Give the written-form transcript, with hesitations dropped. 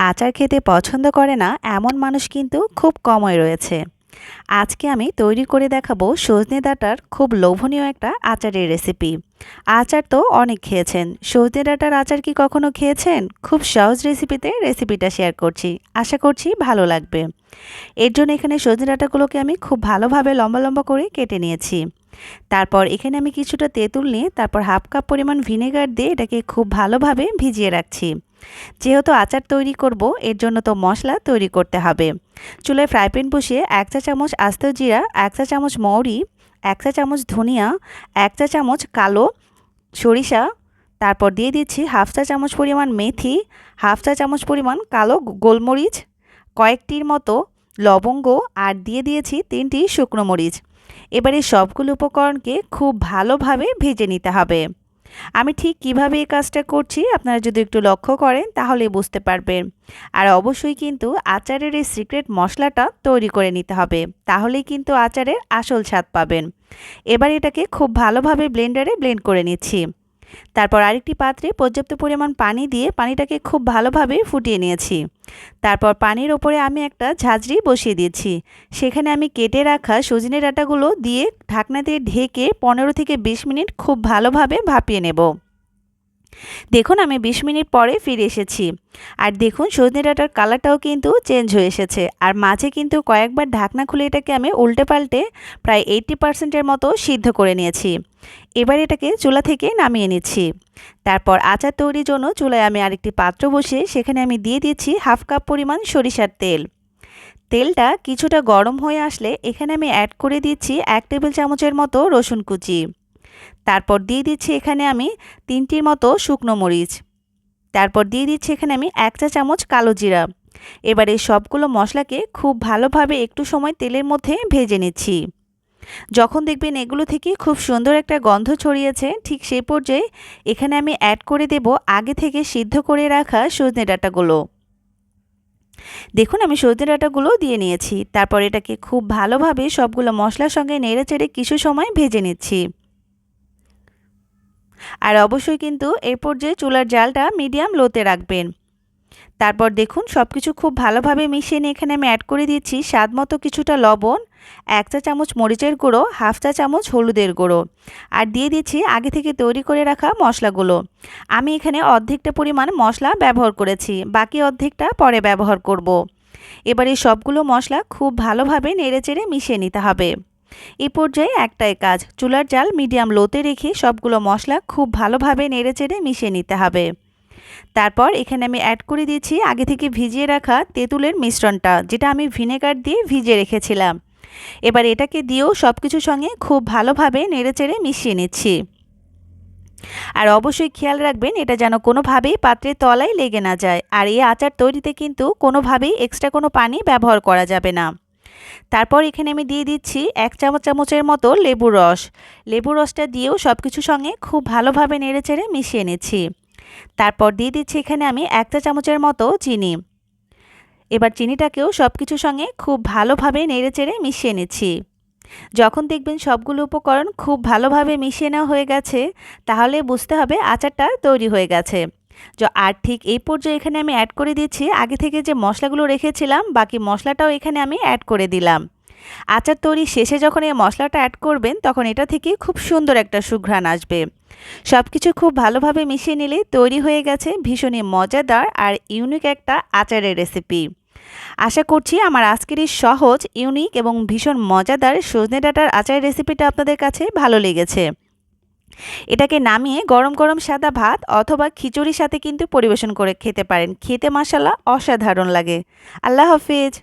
আচার খেতে পছন্দ করে না এমন মানুষ কিন্তু খুব কমই রয়েছে। আজকে আমি তৈরি করে দেখাবো সজনে ডাঁটার খুব লোভনীয় একটা আচারের রেসিপি। আচার তো অনেক খেয়েছেন, সজনে ডাঁটার আচার কি কখনো খেয়েছেন? খুব সহজ রেসিপিতে রেসিপিটা শেয়ার করছি, আশা করছি ভালো লাগবে। এর জন্য এখানে সজনে ডাঁটাগুলোকে আমি খুব ভালোভাবে লম্বা লম্বা করে কেটে নিয়েছি। তারপর এখানে আমি কিছুটা তেঁতুল নিয়ে তারপর হাফ কাপ পরিমাণ ভিনেগার দিয়ে এটাকে খুব ভালোভাবে ভিজিয়ে রাখছি। যেহেতু আচার তৈরি করব, এর জন্য তো মশলা তৈরি করতে হবে। চুলায় ফ্রাই প্যান বসিয়ে 1 চা চামচ আস্ত জিরা, 1 চা চামচ মৌরি, 1 চা চামচ ধনিয়া, 1 চা চামচ কালো সরিষা, তারপর দিয়ে দিচ্ছি হাফ চা চামচ পরিমাণ মেথি, হাফ চা চামচ পরিমাণ কালো গোলমরিচ, কয়েকটির মতো লবঙ্গ, আর দিয়ে দিয়েছি 3টি শুকনো মরিচ। এবারে সবগুলো উপকরণকে খুব ভালোভাবে ভেজে নিতে হবে। আমি ঠিক কিভাবে এই কাজটা করছি আপনারা যদি একটু লক্ষ্য করেন তাহলে বুঝতে পারবেন। আর অবশ্যই কিন্তু আচারের এই সিক্রেট মশলাটা তৈরি করে নিতে হবে, তাহলেই কিন্তু আচারের আসল স্বাদ পাবেন। এবার এটাকে খুব ভালোভাবে ব্লেন্ডারে ব্লেন্ড করে নিচ্ছি। তারপর আরেকটি পাত্রে পর্যাপ্ত পরিমাণ পানি দিয়ে পানিটাকে খুব ভালোভাবে ফুটিয়ে নিয়েছি। তারপর পানির ওপরে আমি একটা ঝাঁঝরি বসিয়ে দিয়েছি। সেখানে আমি কেটে রাখা সজনে ডাঁটাগুলো দিয়ে ঢাকনা দিয়ে ঢেকে 15 থেকে 20 মিনিট খুব ভালোভাবে ভাপিয়ে নেব। দেখুন আমি 20 মিনিট পরে ফিরে এসেছি। আর দেখুন সজনে ডাঁটার কালারটাও কিন্তু চেঞ্জ হয়ে এসেছে। আর মাঝে কিন্তু কয়েকবার ঢাকনা খুলে এটাকে আমি উল্টে পাল্টে প্রায় 80% মতো সিদ্ধ করে নিয়েছি। এবার এটাকে চুলা থেকে নামিয়ে নিচ্ছি। তারপর আচার তৈরির জন্য চুলায় আমি আরেকটি পাত্র বসিয়ে সেখানে আমি দিয়ে দিচ্ছি হাফ কাপ পরিমাণ সরিষার তেল। তেলটা কিছুটা গরম হয়ে আসলে এখানে আমি অ্যাড করে দিচ্ছি 1 টেবিল চামচের মতো রসুন কুচি। তারপর দিয়ে দিচ্ছি এখানে আমি 3টির মতো শুকনো মরিচ। তারপর দিয়ে দিচ্ছি এখানে আমি 1 চা চামচ কালো জিরা। এবার এই সবগুলো মশলাকে খুব ভালোভাবে একটু সময় তেলের মধ্যে ভেজে নিচ্ছি। যখন দেখবেন এগুলো থেকে খুব সুন্দর একটা গন্ধ ছড়িয়েছে, ঠিক সেই পর্যায়ে এখানে আমি অ্যাড করে দেব আগে থেকে সিদ্ধ করে রাখা সজনে ডাঁটাগুলো। দেখুন আমি সজনে ডাঁটাগুলো দিয়ে নিয়েছি। তারপর এটাকে খুব ভালোভাবে সবগুলো মশলার সঙ্গে নেড়েচেড়ে কিছু সময় ভেজে নিচ্ছি। আর অবশ্যই কিন্তু এই পর্যায়ে চুলার জালটা মিডিয়াম লোতে রাখবেন। তারপর দেখুন সবকিছু খুব ভালোভাবে মিশিয়ে নিয়ে এখানে আমি অ্যাড করে দিচ্ছি স্বাদ মতো কিছুটা লবণ, 1 চা চামচ মরিচের গুঁড়ো, হাফ চা চামচ হলুদের গুঁড়ো, আর দিয়ে দিচ্ছি আগে থেকে তৈরি করে রাখা মশলাগুলো। আমি এখানে অর্ধেকটা পরিমাণ মশলা ব্যবহার করেছি, বাকি অর্ধেকটা পরে ব্যবহার করব। এবার এই সবগুলো মশলা খুব ভালোভাবে নেড়েচেড়ে মিশিয়ে নিতে হবে। এই পর্যায়ে একটাই কাজ, চুলার জাল মিডিয়াম লোতে রেখে সবগুলো মশলা খুব ভালোভাবে নেড়েচেড়ে মিশিয়ে নিতে হবে। তারপর এখানে আমি অ্যাড করে দিয়েছি আগে থেকে ভিজিয়ে রাখা তেঁতুলের মিশ্রণটা, যেটা আমি ভিনেগার দিয়ে ভিজিয়ে রেখেছিলাম। এবার এটাকে দিয়েও সব কিছুর সঙ্গে খুব ভালোভাবে নেড়েচেড়ে মিশিয়ে নিচ্ছি। আর অবশ্যই খেয়াল রাখবেন এটা যেন কোনোভাবেই পাত্রের তলায় লেগে না যায়। আর এই আচার তৈরিতে কিন্তু কোনোভাবেই এক্সট্রা কোনো পানি ব্যবহার করা যাবে না। তারপর এখানে আমি দিয়ে দিচ্ছি 1 চামচের মতো লেবুর রস। লেবুর রসটা দিয়েও সব কিছুর সঙ্গে খুব ভালোভাবে নেড়েচেড়ে মিশিয়ে নিচ্ছি। তারপর দিয়ে দিচ্ছি এখানে আমি 1 চা চামচের মতো চিনি। এবার চিনিটাকেও সব কিছুর সঙ্গে খুব ভালোভাবে নেড়েচেড়ে মিশিয়ে নিচ্ছি। যখন দেখবেন সবগুলো উপকরণ খুব ভালোভাবে মিশিয়ে নেওয়া হয়ে গেছে, তাহলে বুঝতে হবে আচারটা তৈরি হয়ে গেছে। আর ঠিক এই পর্যায়ে এখানে আমি অ্যাড করে দিচ্ছি আগে থেকে যে মশলাগুলো রেখেছিলাম, বাকি মশলাটাও এখানে আমি অ্যাড করে দিলাম। আচার তৈরি শেষে যখন এই মশলাটা অ্যাড করবেন তখন এটা থেকে খুব সুন্দর একটা সুঘ্রাণ আসবে। সব কিছু খুব ভালোভাবে মিশিয়ে নিলে তৈরি হয়ে গেছে ভীষণই মজাদার আর ইউনিক একটা আচারের রেসিপি। আশা করছি আমার আজকের এই সহজ, ইউনিক এবং ভীষণ মজাদার সজনে ডাঁটার আচারের রেসিপিটা আপনাদের কাছে ভালো লেগেছে। এটাকে নামিয়ে গরম গরম সাদা ভাত অথবা খিচুড়ির সাথে কিন্তু পরিবেশন করে খেতে পারেন। খেতে মাশাআল্লাহ অসাধারণ লাগে। আল্লাহ হাফেজ।